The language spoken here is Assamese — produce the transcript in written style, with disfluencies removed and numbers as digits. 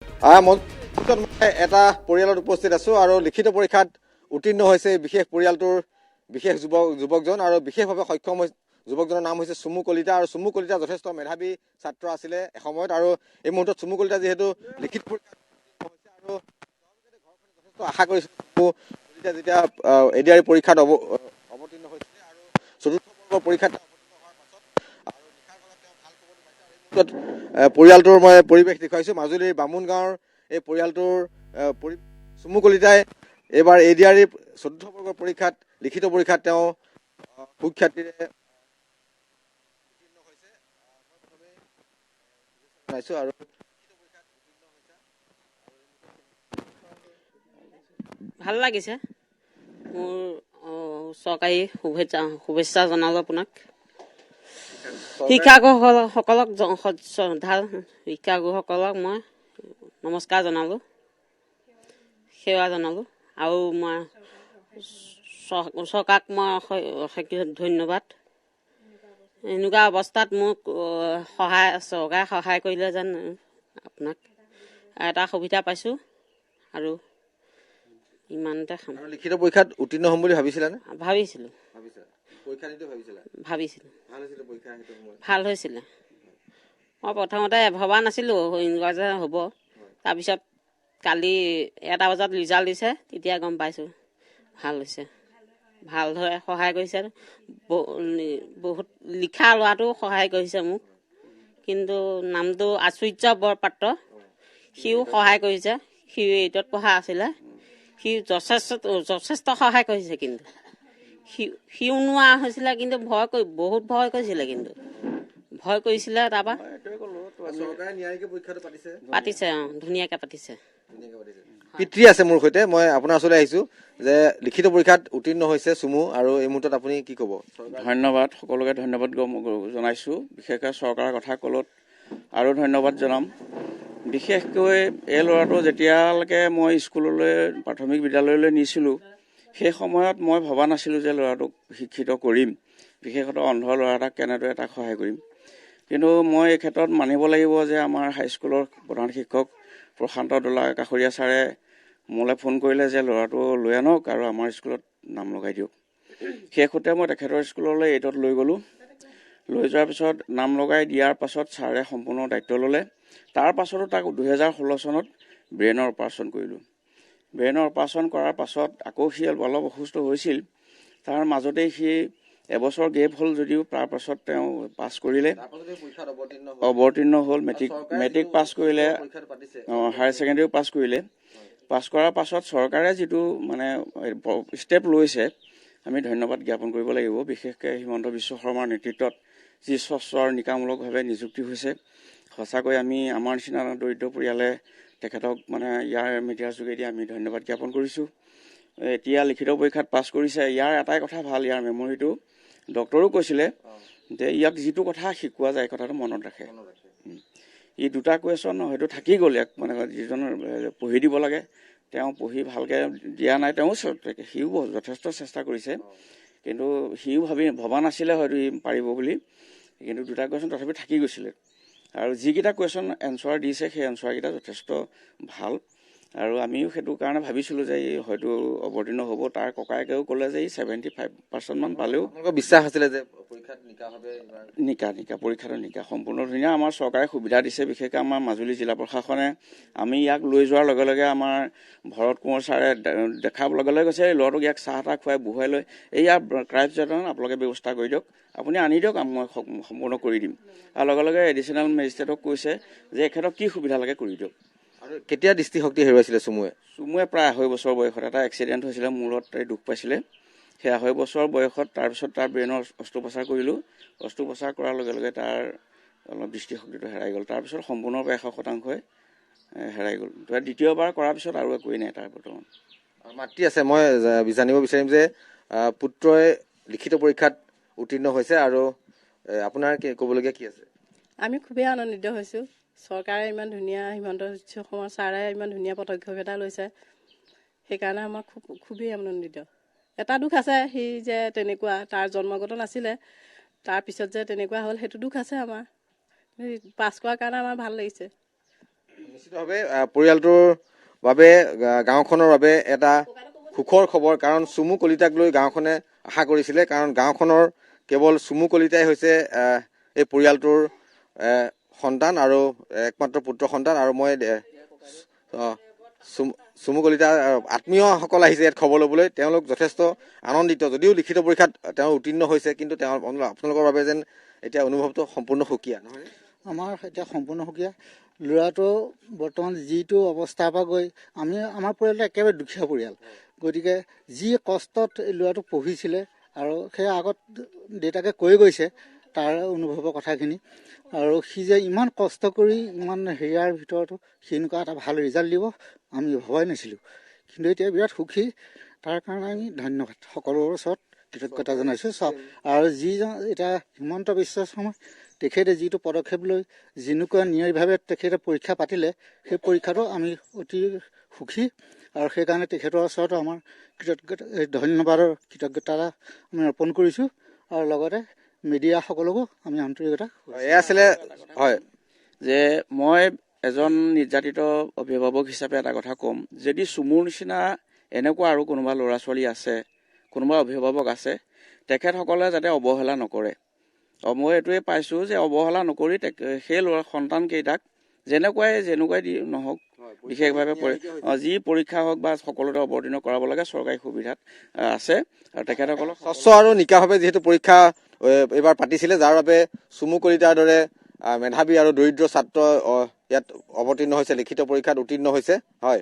মই এটা পৰিয়ালত উপস্থিত আছো আৰু লিখিত পৰীক্ষাত উত্তীৰ্ণ হৈছে বিশেষ পৰিয়ালটোৰ বিশেষ যুৱকজন আৰু বিশেষভাৱে সক্ষম যুৱকজনৰ নাম হৈছে চুমু কলিতা আৰু চুমু কলিতা যথেষ্ট মেধাৱী ছাত্ৰ আছিলে এসময়ত আৰু এই মুহূৰ্তত চুমু কলিতা যিহেতু লিখিত পৰীক্ষাত হৈছে আৰু যথেষ্ট আশা কৰিছিল চুমু কলিতা যেতিয়া এডিআৰই পৰীক্ষাত অৱতীৰ্ণ হৈছিলে আৰু চতুৰ্থ বৰ্গৰ পৰীক্ষাত পৰিয়ালটোৰ মই পৰিৱেশ দেখুৱাইছো মাজুলীৰ বামুণ গাঁৱৰ এই পৰিয়ালটোৰ চুমু কলিতাই এইবাৰ এডিআৰই চতুৰ্থ বৰ্গৰ পৰীক্ষাত লিখিত পৰীক্ষাত তেওঁ সুখ্যাতিৰে আৰু ভাল লাগিছে মোৰ চৰকাৰী শুভেচ্ছা জনালো আপোনাক শিক্ষাগুৰুসকলক শিক্ষাগুৰুসকলক মই নমস্কাৰ জনালো সেৱা জনালো আৰু মই চৰকাৰক মই ধন্যবাদ এনেকুৱা অৱস্থাত মোক চৰকাৰে সহায় কৰিলে যেন আপোনাক এটা সুবিধা পাইছোঁ আৰু ইমানতে লিখিত পৰীক্ষাত উত্তীৰ্ণ হ'ম বুলি ভাবিছিলানে? ভাবিছিলোঁ ভাল হৈছিলে মই প্ৰথমতে ভবা নাছিলোঁ এনেকুৱা যে হ'ব তাৰপিছত কালি 1টা বজাত ৰিজাল্ট দিছে তেতিয়া গম পাইছোঁ ভাল হৈছে ভালদৰে সহায় কৰিছে বহুত লিখা লোৱাটো সহায় কৰিছে মোক কিন্তু নামটো আচুৰ্য বৰপাত্ৰ সিও সহায় কৰিছে সি 8ত পঢ়া আছিলে সি যথেষ্ট সহায় কৰিছে কিন্তু সিও নোৱাৰা হৈছিলে কিন্তু বহুত ভয় কৰিছিলে কিন্তু ভয় কৰিছিলে তাৰপৰা পাতিছে ধুনীয়াকৈ পাতিছে পিতৃ আছে মোৰ সৈতে মই আপোনাৰ ওচৰলৈ আহিছো যে লিখিত পৰীক্ষাত উত্তীৰ্ণ হৈছে চুমু আৰু এই মুহূৰ্তত আপুনি কি ক'ব? ধন্যবাদ সকলোকে ধন্যবাদ জনাইছোঁ বিশেষকৈ চৰকাৰৰ কথা ক'লত আৰু ধন্যবাদ জনাম বিশেষকৈ এই ল'ৰাটো যেতিয়ালৈকে মই স্কুললৈ প্ৰাথমিক বিদ্যালয়লৈ নিছিলোঁ সেই সময়ত মই ভবা নাছিলোঁ যে ল'ৰাটোক শিক্ষিত কৰিম বিশেষতঃ অন্ধ ল'ৰা এটাক কেনেদৰে তাক সহায় কৰিম কিন্তু মই এই ক্ষেত্ৰত মানিব লাগিব যে আমাৰ হাইস্কুলৰ প্ৰধান শিক্ষক প্ৰশান্ত দোলা কাষৰীয়া ছাৰে মোলৈ ফোন কৰিলে যে ল'ৰাটো লৈ আনক আৰু আমাৰ স্কুলত নাম লগাই দিয়ক শেষতে মই তেখেতৰ স্কুললৈ 8ত লৈ গ'লোঁ লৈ যোৱাৰ পিছত নাম লগাই দিয়াৰ পাছত ছাৰে সম্পূৰ্ণ দায়িত্ব ল'লে তাৰ পাছতো তাক 2016 চনত ব্ৰেইনৰ অপাৰেশ্যন কৰিলোঁ ব্ৰেইনৰ অপাৰেশ্যন কৰাৰ পাছত আকৌ সি অলপ অসুস্থ হৈছিল তাৰ মাজতেই সি এবছৰ গেপ হ'ল যদিও তাৰ পাছত তেওঁ পাছ কৰিলে অৱতীৰ্ণ হ'ল মেট্ৰিক পাছ কৰিলে হায়াৰ ছেকেণ্ডেৰীও পাছ কৰিলে পাছ কৰাৰ পাছত চৰকাৰে যিটো মানে ষ্টেপ লৈছে আমি ধন্যবাদ জ্ঞাপন কৰিব লাগিব বিশেষকৈ হিমন্ত বিশ্ব শৰ্মাৰ নেতৃত্বত যি স্বচ্ছ আৰু নিকামূলকভাৱে নিযুক্তি হৈছে সঁচাকৈ আমি আমাৰ নিচিনা দৰিদ্ৰ পৰিয়ালে তেখেতক মানে ইয়াৰ মিডিয়াৰ যোগেদি আমি ধন্যবাদ জ্ঞাপন কৰিছোঁ এতিয়া লিখিত পৰীক্ষাত পাছ কৰিছে ইয়াৰ এটাই কথা ভাল ইয়াৰ মেমৰিটো ডক্টৰেও কৈছিলে যে ইয়াক যিটো কথা শিকোৱা যায় কথাটো মনত ৰাখে ই 2টা কুৱেশ্যন হয়তো থাকি গ'ল ইয়াক মানে যিজনৰ পঢ়ি দিব লাগে তেওঁ পঢ়ি ভালকৈ দিয়া নাই সিও যথেষ্ট চেষ্টা কৰিছে কিন্তু সিও ভবা নাছিলে হয়তো ই পাৰিব বুলি কিন্তু 2টা কুৱেশ্যন তথাপি থাকি গৈছিলে আৰু যিকেইটা কুৱেশ্যন এনচাৰ দিছে সেই এনচাৰকেইটা যথেষ্ট ভাল আৰু আমিও সেইটো কাৰণে ভাবিছিলোঁ যে ই হয়তো অৱতীৰ্ণ হ'ব তাৰ ককায়েকেও ক'লে যে ই 75% মান পালেও বিশ্বাস আছিলে যে পৰীক্ষাত পৰীক্ষাটো সম্পূৰ্ণ ধুনীয়া আমাৰ চৰকাৰে সুবিধা দিছে বিশেষকৈ আমাৰ মাজুলী জিলা প্ৰশাসনে আমি ইয়াক লৈ যোৱাৰ লগে লগে আমাৰ ভৰত কোঁৱৰ ছাৰে দেখাৰ লগে লগে কৈছে এই ল'ৰাটোক ইয়াক চাহ তাহ খুৱাই বহুৱাই লৈ ইয়াৰ ক্ৰাইম চেণ্টাৰ আপোনালোকে ব্যৱস্থা কৰি দিয়ক আপুনি আনি দিয়ক মই সম্পূৰ্ণ কৰি দিম আৰু লগে লগে এডিশ্যনেল মেজিষ্ট্ৰেটক কৈছে যে এখেতক কি সুবিধা লাগে কৰি দিয়ক আৰু কেতিয়া দৃষ্টিশক্তি হেৰুৱাইছিলে চুমুৱে প্ৰায় 2.5 বছৰ বয়সত এটা এক্সিডেণ্ট হৈছিলে মূৰত দুখ পাইছিলে সেই 2.5 বছৰ বয়সত তাৰপিছত তাৰ ব্ৰেইনৰ অস্ত্ৰোপচাৰ কৰিলোঁ অস্ত্ৰোপচাৰ কৰাৰ লগে লগে তাৰ অলপ দৃষ্টিশক্তিটো হেৰাই গ'ল তাৰপিছত সম্পূৰ্ণৰূপে 100% হেৰাই গ'ল দ্বিতীয়বাৰ কৰাৰ পিছত আৰু একোৱেই নাই তাৰ বৰ্তমান মাতৃ আছে মই জানিব বিচাৰিম যে পুত্ৰই লিখিত পৰীক্ষাত উত্তীৰ্ণ হৈছে আৰু আপোনাৰ ক'বলগীয়া কি আছে? আমি খুবেই আনন্দিত হৈছোঁ চৰকাৰে ইমান ধুনীয়া হিমন্ত বিশ্ব শৰ্মা ছাৰে ইমান ধুনীয়া পদক্ষেপ এটা লৈছে সেইকাৰণে আমাৰ খুবেই আনন্দিত এটা দুখ আছে সি যে তেনেকুৱা তাৰ জন্মগত নাছিলে তাৰপিছত যে তেনেকুৱা হ'ল সেইটো দুখ আছে আমাৰ পাছ কৰাৰ কাৰণে আমাৰ ভাল লাগিছে নিশ্চিতভাৱে পৰিয়ালটোৰ বাবে গাঁওখনৰ বাবে এটা সুখৰ খবৰ, কাৰণ চুমু কলিতাক লৈ গাঁওখনে আশা কৰিছিলে, কাৰণ গাঁওখনৰ কেৱল চুমু কলিতাই হৈছে এই পৰিয়ালটোৰ সন্তান আৰু একমাত্ৰ পুত্ৰ সন্তান। আৰু মই চুমু কলিতা আত্মীয়সকল আহিছে ইয়াত খবৰ ল'বলৈ, তেওঁলোক যথেষ্ট আনন্দিত। যদিও লিখিত পৰীক্ষাত তেওঁ উত্তীৰ্ণ হৈছে, কিন্তু তেওঁ আপোনালোকৰ বাবে যেন এতিয়া অনুভৱটো সম্পূৰ্ণ সুকীয়া, নহয়? আমাৰ এতিয়া সম্পূৰ্ণ সুকীয়া। ল'ৰাটো বৰ্তমান যিটো অৱস্থাৰ পৰা গৈ আমাৰ পৰিয়ালটো একেবাৰে দুখীয়া পৰিয়াল, গতিকে যি কষ্টত ল'ৰাটো পঢ়িছিলে আৰু সেই আগত দেউতাকে কৈ গৈছে তাৰ অনুভৱৰ কথাখিনি, আৰু সি যে ইমান কষ্ট কৰি ইমান হেৰিয়াৰ ভিতৰতো সি এনেকুৱা এটা ভাল ৰিজাল্ট দিব আমি ভবাই নাছিলোঁ। কিন্তু এতিয়া বিৰাট সুখী, তাৰ কাৰণে আমি ধন্যবাদ সকলোৰে ওচৰত কৃতজ্ঞতা জনাইছোঁ। আৰু যিজন এতিয়া হিমন্ত বিশ্ব শৰ্মা তেখেতে যিটো পদক্ষেপ লৈ যেনেকুৱা ন্যায়ীভাৱে তেখেতে পৰীক্ষা পাতিলে, সেই পৰীক্ষাটো আমি অতি সুখী, আৰু সেইকাৰণে তেখেতৰ ওচৰতো আমাৰ ধন্যবাদৰ কৃতজ্ঞতা আমি অৰ্পণ কৰিছোঁ। আৰু লগতে মিডিয়াসকলকো আমি আন্তৰিকতা। এয়া আছিলে হয় যে মই এজন নিৰ্যাতিত অভিভাৱক হিচাপে এটা কথা ক'ম, যদি চুমুৰ নিচিনা এনেকুৱা আৰু কোনোবা ল'ৰা ছোৱালী আছে, কোনোবা অভিভাৱক আছে, তেখেতসকলে যাতে অৱহেলা নকৰে। মই এইটোৱে পাইছোঁ যে অৱহেলা নকৰি সেই ল'ৰা সন্তানকেইটাক যেনেকুৱাই নহওক বিশেষভাৱে যি পৰীক্ষা হওক বা সকলোতে অৱতীৰ্ণ কৰাব লাগে, চৰকাৰী সুবিধাত আছে। আৰু তেখেতসকলক স্বচ্ছ আৰু নিকাভাৱে যিহেতু পৰীক্ষা এইবাৰ পাতিছিলে, যাৰ বাবে চুমু কলিতাৰ দৰে মেধাৱী আৰু দৰিদ্ৰ ছাত্ৰ ইয়াত অৱতীৰ্ণ হৈছে, লিখিত পৰীক্ষাত উত্তীৰ্ণ হৈছে। হয়।